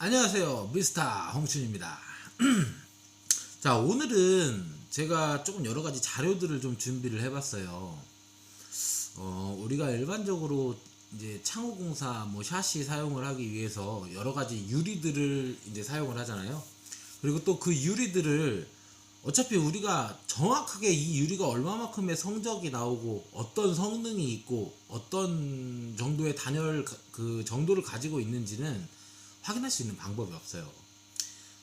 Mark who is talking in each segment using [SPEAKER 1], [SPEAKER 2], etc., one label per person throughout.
[SPEAKER 1] 안녕하세요, 미스터 홍춘입니다. 자, 오늘은 제가 조금 여러 가지 자료들을 좀 준비를 해봤어요. 우리가 일반적으로 이제 창호공사 뭐 샤시 사용을 하기 위해서 여러 가지 유리들을 이제 사용을 하잖아요. 그리고 또 그 유리들을 어차피 우리가 정확하게 이 유리가 얼마만큼의 성적이 나오고 어떤 성능이 있고 어떤 정도의 단열 그 정도를 가지고 있는지는 확인할 수 있는 방법이 없어요.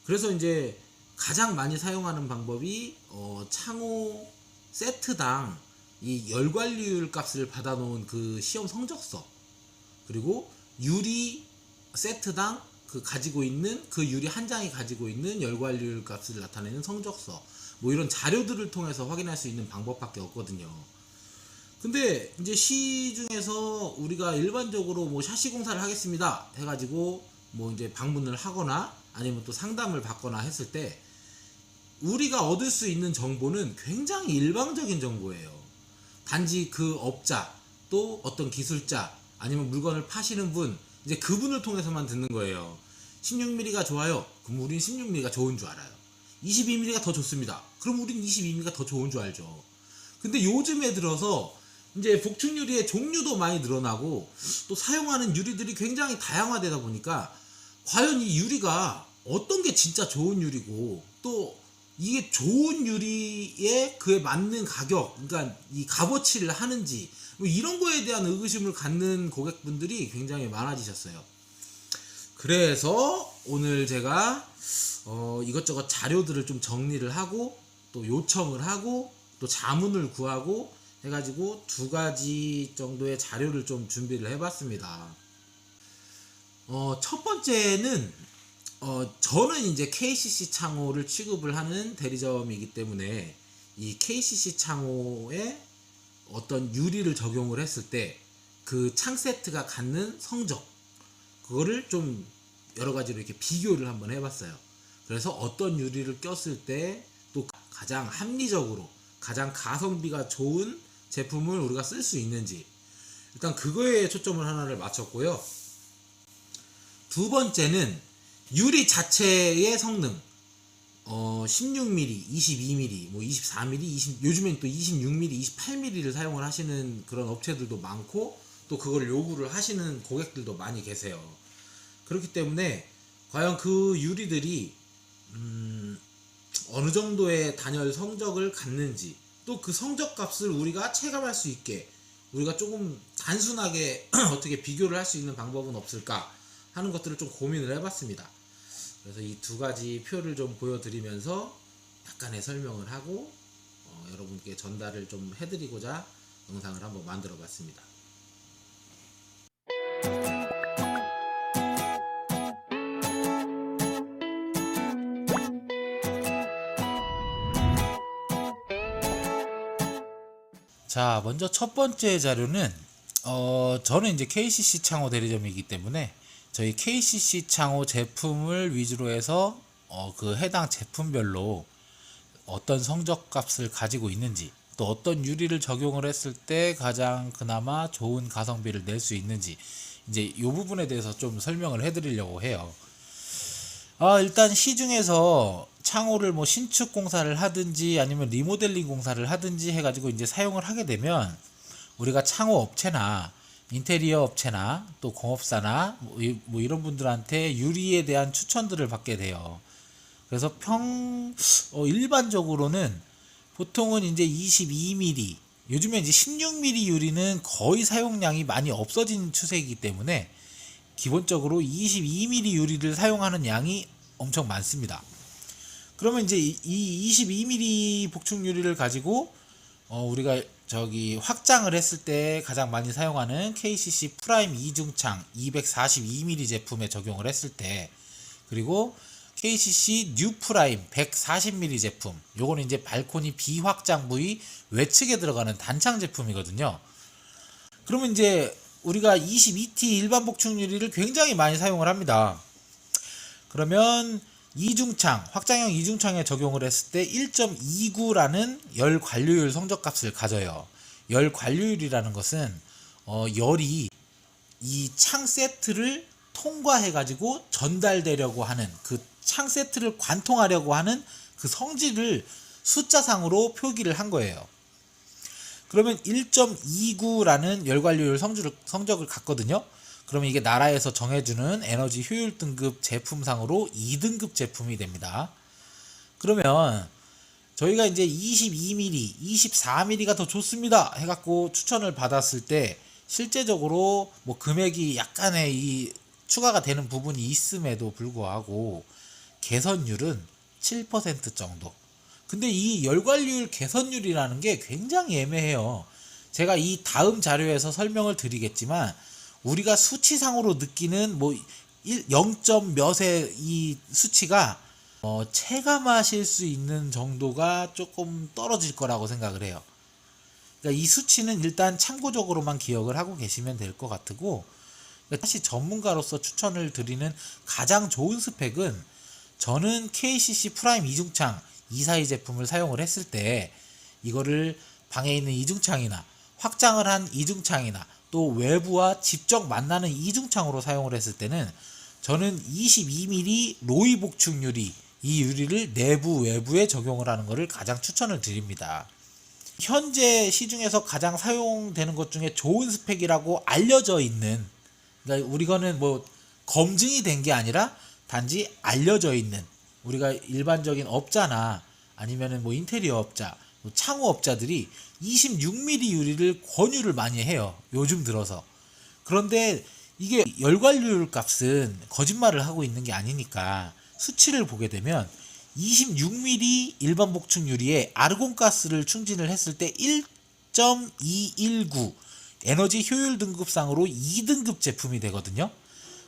[SPEAKER 1] 그래서 이제 가장 많이 사용하는 방법이 창호 세트당 이 열관리율 값을 받아놓은 그 시험 성적서, 그리고 유리 세트당 그 가지고 있는 그 유리 한 장이 가지고 있는 열관리율 값을 나타내는 성적서, 뭐 이런 자료들을 통해서 확인할 수 있는 방법밖에 없거든요. 근데 이제 시중에서 우리가 일반적으로 뭐 샤시 공사를 하겠습니다 해가지고 뭐 이제 방문을 하거나 아니면 또 상담을 받거나 했을 때 우리가 얻을 수 있는 정보는 굉장히 일방적인 정보예요. 단지 그 업자, 또 어떤 기술자, 아니면 물건을 파시는 분, 이제 그분을 통해서만 듣는 거예요. 16mm가 좋아요. 그럼 우린 16mm가 좋은 줄 알아요. 22mm가 더 좋습니다. 그럼 우린 22mm가 더 좋은 줄 알죠. 근데 요즘에 들어서 이제 복층 유리의 종류도 많이 늘어나고 또 사용하는 유리들이 굉장히 다양화되다 보니까 과연 이 유리가 어떤 게 진짜 좋은 유리고 또 이게 좋은 유리에 그에 맞는 가격, 그러니까 이 값어치를 하는지 뭐 이런 거에 대한 의구심을 갖는 고객분들이 굉장히 많아지셨어요. 그래서 오늘 제가 이것저것 자료들을 좀 정리를 하고 또 요청을 하고 또 자문을 구하고 해가지고 두 가지 정도의 자료를 좀 준비를 해봤습니다. 첫 번째는 저는 이제 KCC 창호를 취급을 하는 대리점이기 때문에 이 KCC 창호에 어떤 유리를 적용을 했을 때 그 창 세트가 갖는 성적, 그거를 좀 여러 가지로 이렇게 비교를 한번 해봤어요. 그래서 어떤 유리를 꼈을 때 또 가장 합리적으로 가장 가성비가 좋은 제품을 우리가 쓸 수 있는지, 일단 그거에 초점을 하나를 맞췄고요. 두 번째는 유리 자체의 성능, 16mm, 22mm, 뭐 24mm, 요즘엔 또 26mm, 28mm를 사용을 하시는 그런 업체들도 많고 또 그걸 요구를 하시는 고객들도 많이 계세요. 그렇기 때문에 과연 그 유리들이 어느 정도의 단열 성적을 갖는지, 또 그 성적값을 우리가 체감할 수 있게 우리가 조금 단순하게 어떻게 비교를 할 수 있는 방법은 없을까 하는 것들을 좀 고민을 해봤습니다. 그래서 이 두 가지 표를 좀 보여드리면서 약간의 설명을 하고 여러분께 전달을 좀 해드리고자 영상을 한번 만들어 봤습니다. 자, 먼저 첫 번째 자료는 저는 이제 KCC 창호 대리점이기 때문에 저희 KCC 창호 제품을 위주로 해서 그 해당 제품별로 어떤 성적값을 가지고 있는지, 또 어떤 유리를 적용을 했을 때 가장 그나마 좋은 가성비를 낼 수 있는지, 이제 이 부분에 대해서 좀 설명을 해드리려고 해요. 일단 시중에서 창호를 뭐 신축 공사를 하든지 아니면 리모델링 공사를 하든지 해가지고 이제 사용을 하게 되면 우리가 창호 업체나 인테리어 업체나 또 공업사나 뭐 이런 분들한테 유리에 대한 추천들을 받게 돼요. 그래서 일반적으로는 보통은 이제 22mm, 요즘에 이제 16mm 유리는 거의 사용량이 많이 없어진 추세이기 때문에 기본적으로 22mm 유리를 사용하는 양이 엄청 많습니다. 그러면 이제 이 22mm 복층 유리를 가지고 우리가 저기 확장을 했을 때 가장 많이 사용하는 KCC 프라임 이중창 242mm 제품에 적용을 했을 때, 그리고 KCC 뉴 프라임 140mm 제품, 요거는 이제 발코니 비확장 부위 외측에 들어가는 단창 제품이거든요. 그러면 이제 우리가 22T 일반 복층 유리를 굉장히 많이 사용을 합니다. 그러면 이중창, 확장형 이중창에 적용을 했을 때 1.29라는 열 관료율 성적값을 가져요. 열 관료율이라는 것은 열이 이 창 세트를 통과해 가지고 전달되려고 하는 그 창 세트를 관통하려고 하는 그 성질을 숫자상으로 표기를 한 거예요. 그러면 1.29라는 열관료율 성적을 갖거든요. 그러면 이게 나라에서 정해주는 에너지 효율 등급 제품상으로 2등급 제품이 됩니다. 그러면 저희가 이제 22mm, 24mm가 더 좋습니다 해갖고 추천을 받았을 때 실제적으로 뭐 금액이 약간의 이 추가가 되는 부분이 있음에도 불구하고 개선율은 7% 정도. 근데 이 열관료율 개선율이라는 게 굉장히 애매해요. 제가 이 다음 자료에서 설명을 드리겠지만 우리가 수치상으로 느끼는 뭐 0점 몇의 이 수치가 체감하실 수 있는 정도가 조금 떨어질 거라고 생각을 해요. 그러니까 이 수치는 일단 참고적으로만 기억을 하고 계시면 될 것 같고, 다시 전문가로서 추천을 드리는 가장 좋은 스펙은 저는 KCC 프라임 이중창 242 제품을 사용을 했을 때 이거를 방에 있는 이중창이나 확장을 한 이중창이나 또 외부와 직접 만나는 이중창으로 사용을 했을 때는 저는 22mm 로이 복축 유리, 이 유리를 내부 외부에 적용을 하는 것을 가장 추천을 드립니다. 현재 시중에서 가장 사용되는 것 중에 좋은 스펙이라고 알려져 있는, 그러니까 우리가는 뭐 검증이 된 게 아니라 단지 알려져 있는, 우리가 일반적인 업자나 아니면은 뭐 인테리어 업자, 뭐 창호 업자들이 26mm 유리를 권유를 많이 해요, 요즘 들어서. 그런데 이게 열관료율 값은 거짓말을 하고 있는 게 아니니까 수치를 보게 되면 26mm 일반 복층 유리에 아르곤가스를 충진을 했을 때 1.219 에너지 효율 등급상으로 2등급 제품이 되거든요.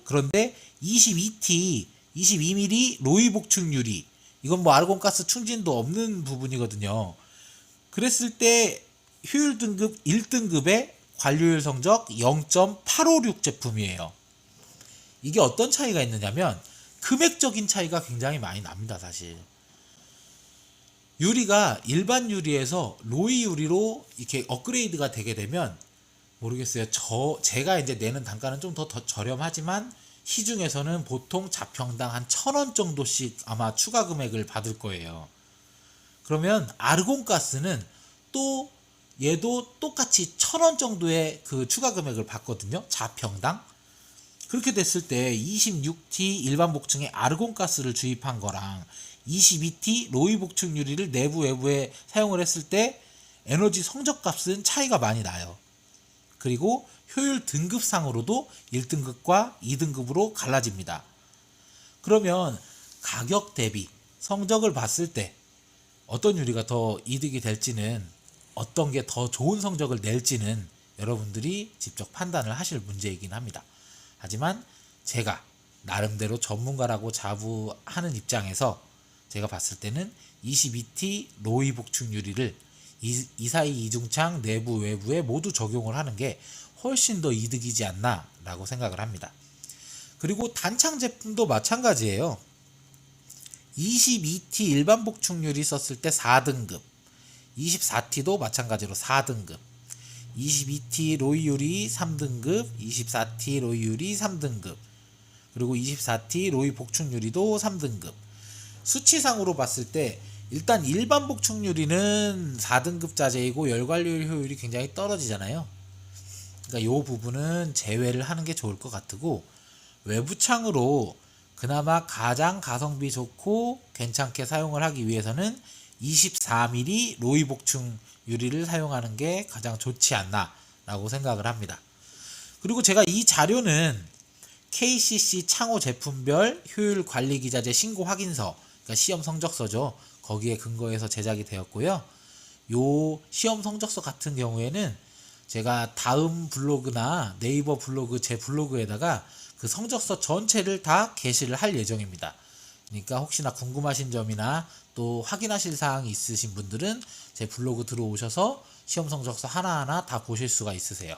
[SPEAKER 1] 그런데 22mm 로이 복층 유리, 이건 뭐 아르곤가스 충진도 없는 부분이거든요. 그랬을 때 효율 등급 1등급의 관료율 성적 0.856 제품이에요. 이게 어떤 차이가 있느냐면 금액적인 차이가 굉장히 많이 납니다. 사실 유리가 일반 유리에서 로이 유리로 이렇게 업그레이드가 되게 되면 모르겠어요. 제가 이제 내는 단가는 좀 더 저렴하지만 시중에서는 보통 자평당 한 1,000원 정도씩 아마 추가 금액을 받을 거예요. 그러면 아르곤가스는 또 얘도 똑같이 1,000원 정도의 그 추가 금액을 받거든요, 자평당. 그렇게 됐을 때 26T 일반 복층에 아르곤가스를 주입한 거랑 22T 로이 복층 유리를 내부 외부에 사용을 했을 때 에너지 성적값은 차이가 많이 나요. 그리고 효율 등급상으로도 1등급과 2등급으로 갈라집니다. 그러면 가격 대비 성적을 봤을 때 어떤 유리가 더 이득이 될지는, 어떤 게 더 좋은 성적을 낼지는 여러분들이 직접 판단을 하실 문제이긴 합니다. 하지만 제가 나름대로 전문가라고 자부하는 입장에서 제가 봤을 때는 22T 로이 복층 유리를 242 이중창 내부 외부에 모두 적용을 하는 게 훨씬 더 이득이지 않나 라고 생각을 합니다. 그리고 단창 제품도 마찬가지예요. 22T 일반 복층 유리 썼을 때 4등급, 24T도 마찬가지로 4등급, 22T 로이 유리 3등급, 24T 로이 유리 3등급, 그리고 24T 로이 복층 유리도 3등급. 수치상으로 봤을 때 일단 일반 복층 유리는 4등급 자재이고 열관료율 효율이 굉장히 떨어지잖아요. 그러니까 이 부분은 제외를 하는 게 좋을 것 같고, 외부창으로 그나마 가장 가성비 좋고 괜찮게 사용을 하기 위해서는 24mm 로이 복층 유리를 사용하는 게 가장 좋지 않나 라고 생각을 합니다. 그리고 제가 이 자료는 KCC 창호 제품별 효율 관리 기자재 신고 확인서, 그러니까 시험 성적서죠, 거기에 근거해서 제작이 되었고요. 요 시험 성적서 같은 경우에는 제가 다음 블로그나 네이버 블로그, 제 블로그에다가 그 성적서 전체를 다 게시를 할 예정입니다. 그러니까 혹시나 궁금하신 점이나 또 확인하실 사항이 있으신 분들은 제 블로그 들어오셔서 시험 성적서 하나하나 다 보실 수가 있으세요.